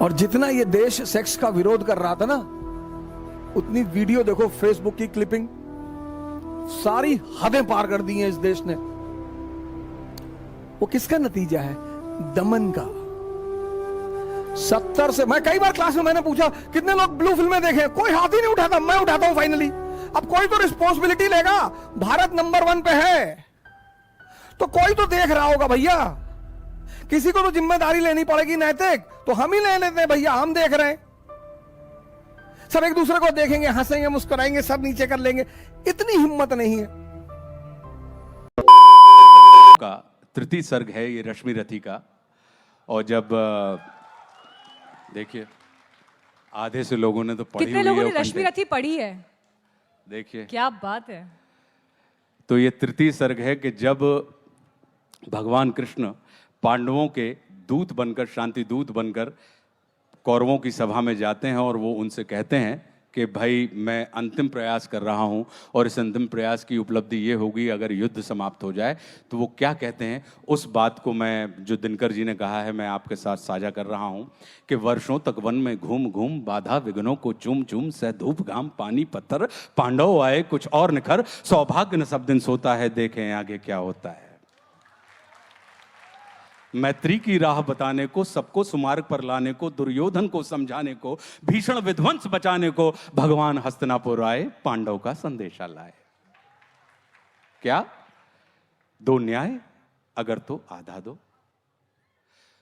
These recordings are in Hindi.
और जितना ये देश सेक्स का विरोध कर रहा था ना, उतनी वीडियो देखो, फेसबुक की क्लिपिंग, सारी हदें पार कर दी हैं इस देश ने। वो किसका नतीजा है? दमन का। 70 से, मैं कई बार क्लास में मैंने पूछा कितने लोग ब्लू फिल्में देखे, कोई हाथ ही नहीं उठाता। मैं उठाता हूं फाइनली। अब कोई तो रिस्पॉन्सिबिलिटी लेगा। भारत नंबर 1 पे है तो कोई तो देख रहा होगा भैया। किसी को तो जिम्मेदारी लेनी पड़ेगी नैतिक, तो हम ही ले लेते हैं भैया, हम देख रहे हैं। सब एक दूसरे को देखेंगे, हंसेंगे, मुस्कुराएंगे, सब नीचे कर लेंगे। इतनी हिम्मत नहीं है। का तृतीय सर्ग है ये रश्मि रथी का। और जब देखिए आधे से लोगों ने तो पढ़ी, कितने लोगों ने रश्मि रथी पढ़ी है? देखिए क्या बात है। तो ये तृतीय सर्ग है कि जब भगवान कृष्ण पांडवों के दूत बनकर, शांति दूत बनकर कौरवों की सभा में जाते हैं और वो उनसे कहते हैं कि भाई मैं अंतिम प्रयास कर रहा हूं और इस अंतिम प्रयास की उपलब्धि ये होगी अगर युद्ध समाप्त हो जाए। तो वो क्या कहते हैं, उस बात को मैं, जो दिनकर जी ने कहा है, मैं आपके साथ साझा कर रहा हूं कि वर्षों तक वन में घूम घूम, बाधा विघ्नों को चूम चूम, सह धूप घाम पानी पत्थर, पांडव आए कुछ और निखर, सौभाग्य न सब दिन सोता है, देखें आगे क्या होता है। मैत्री की राह बताने को, सबको सुमार्ग पर लाने को, दुर्योधन को समझाने को, भीषण विध्वंस बचाने को भगवान हस्तिनापुर आए, पांडव का संदेशा लाए। क्या? 2 न्याय अगर तो आधा दो,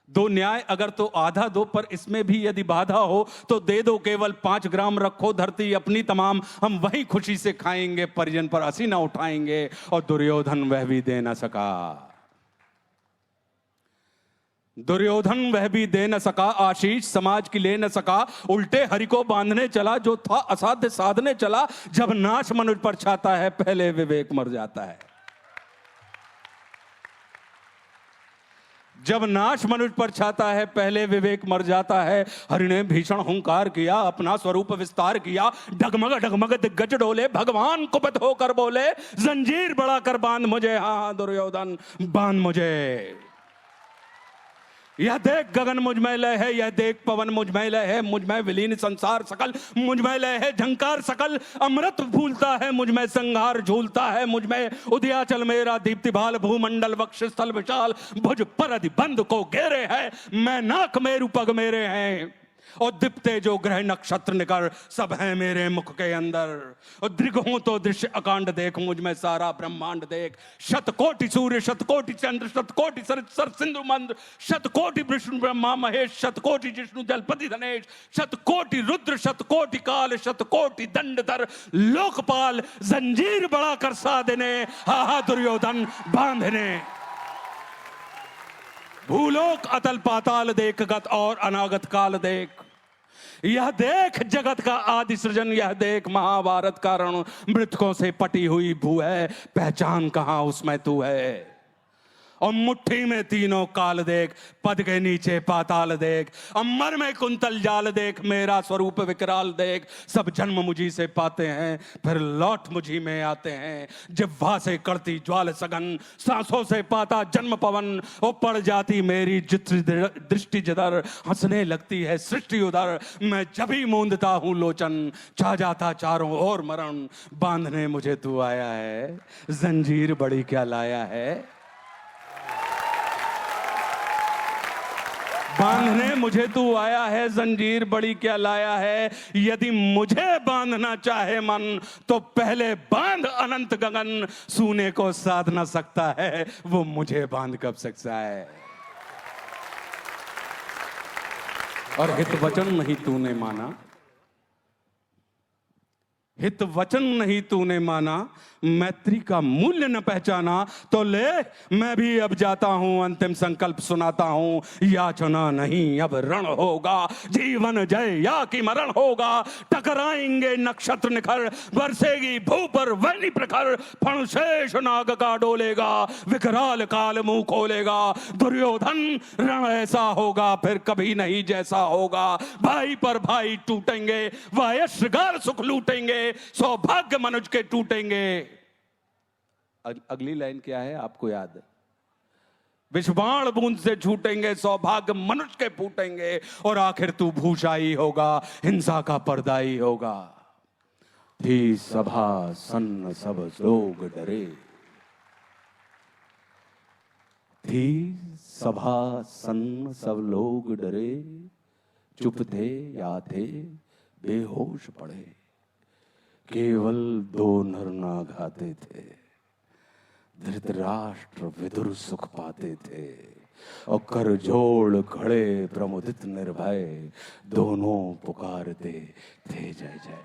2 न्याय अगर तो आधा दो, पर इसमें भी यदि बाधा हो तो दे दो केवल 5 ग्राम, रखो धरती अपनी तमाम, हम वहीं खुशी से खाएंगे, परिजन पर हंसी न उठाएंगे। और दुर्योधन वह भी दे न सका, दुर्योधन वह भी दे न सका, आशीष समाज की ले न सका, उल्टे हरि को बांधने चला, जो था असाध्य साधने चला। जब नाश मनुष्य पर छाता है, पहले विवेक मर जाता है। जब नाश मनुष्य पर छाता है, पहले विवेक मर जाता है। हरि ने भीषण हुंकार किया, अपना स्वरूप विस्तार किया, डगमग डगमग दिग्गज डोले, भगवान कुपित होकर बोले, जंजीर बढ़ाकर बांध मुझे, हाँ दुर्योधन बांध मुझे। यह देख गगन मुझ में लय है, यह देख पवन मुझ में लय है, मुझ में विलीन संसार सकल, मुझ में लय है झंकार सकल, अमृत फूलता है मुझ में, संहार झूलता है मुझ में, उदयाचल मेरा दीप्ति भाल, भूमंडल वक्ष स्थल विशाल, भुज पर अधिबंध को घेरे है, मैं नाक मेरु पग मेरे हैं, और दीप्ते जो ग्रह नक्षत्र निकर, सब है मेरे मुख के अंदर। और दृग हूं तो दृश्य अकांड देख, मुझ में सारा ब्रह्मांड देख, शतकोटि सूर्य शतकोटि चंद्र शतकोटि सर सिंधु मंद्र, शतकोटि विष्णु ब्रह्मा महेश, शतकोटि जिष्णु जलपति धनेश, शतकोटि रुद्र शतकोटि काल, शतकोटि दंडधर लोकपाल, जंजीर बड़ा कर साधने, हा हा दुर्योधन बांधने। भूलोक अतल पाताल देख, गत और अनागत काल देख, यह देख जगत का आदि सृजन, यह देख महाभारत का रण, मृतकों से पटी हुई भू है, पहचान कहां उसमें तू है। और मुट्ठी में तीनों काल देख, पद के नीचे पाताल देख, अमर में कुंतल जाल देख, मेरा स्वरूप विकराल देख, सब जन्म मुझी से पाते हैं, फिर लौट मुझी में आते हैं। जिह्वा से करती ज्वाल सघन, सांसों से पाता जन्म पवन, वो पड़ जाती मेरी दृष्टि जिधर, हंसने लगती है सृष्टि उधर, मैं जब ही मूंदता हूं लोचन, छा जाता चारों ओर मरण। बांधने मुझे तू आया है, जंजीर बड़ी क्या लाया है, बांधने मुझे तू आया है, जंजीर बड़ी क्या लाया है। यदि मुझे बांधना चाहे मन, तो पहले बांध अनंत गगन, सूने को साध ना सकता है, वो मुझे बांध कब सकता है। और हित वचन नहीं तूने माना, हित वचन नहीं तूने माना, मैत्री का मूल्य न पहचाना, तो ले मैं भी अब जाता हूं, अंतिम संकल्प सुनाता हूं, याचना नहीं अब रण होगा, जीवन जय या कि मरण होगा। टकराएंगे नक्षत्र निखर, बरसेगी भू पर वैनी प्रखर, फणशेष नाग का डोलेगा, विकराल काल मुंह खोलेगा। दुर्योधन रण ऐसा होगा फिर कभी नहीं जैसा होगा, भाई पर भाई टूटेंगे, वायश्रगार सुख लूटेंगे, सौभाग्य मनुज के टूटेंगे। अगली लाइन क्या है आपको याद है? विषबाण बूंद से छूटेंगे, सौभाग्य मनुष्य के फूटेंगे, और आखिर तू भूषाई होगा, हिंसा का पर्दाई होगा। थी सभा सन्न सब लोग डरे, थी सभा सन्न सब लोग डरे, चुप थे या थे बेहोश पड़े, केवल दो नर नागाते थे, धृतराष्ट्र विदुर सुख पाते थे, और कर जोड़ खड़े प्रमुदित निर्भय, दोनों पुकारते थे जय जय।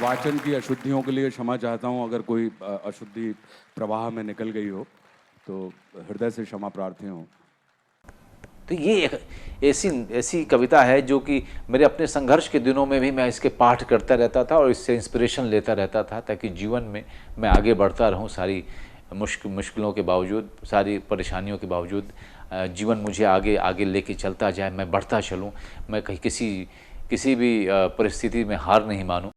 वाचन की अशुद्धियों के लिए क्षमा चाहता हूं, अगर कोई अशुद्धि प्रवाह में निकल गई हो तो हृदय से क्षमा प्रार्थी हूं। तो ये एक ऐसी कविता है जो कि मेरे अपने संघर्ष के दिनों में भी मैं इसके पाठ करता रहता था और इससे इंस्पिरेशन लेता रहता था, ताकि जीवन में मैं आगे बढ़ता रहूं। सारी मुश्किलों के बावजूद, सारी परेशानियों के बावजूद जीवन मुझे आगे आगे लेके चलता जाए, मैं बढ़ता चलूं, मैं कहीं किसी भी परिस्थिति में हार नहीं मानूं।